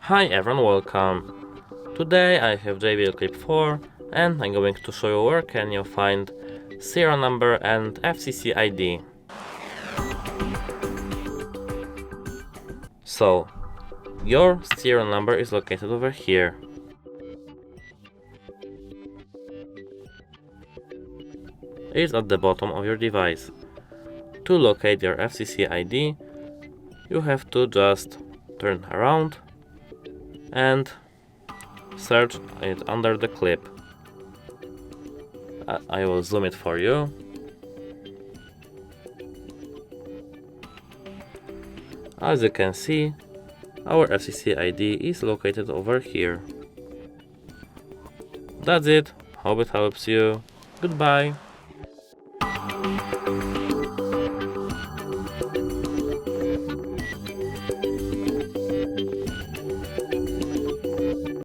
Hi everyone, welcome. Today I have JBL Clip 4 and I'm going to show you where can you find serial number and FCC ID. So, your serial number is located over here. It is at the bottom of your device. To locate your FCC ID, you have to just turn around and search it under the clip. I will zoom it for you. As you can see, our FCC ID is located over here. That's it. Hope it helps you. Goodbye.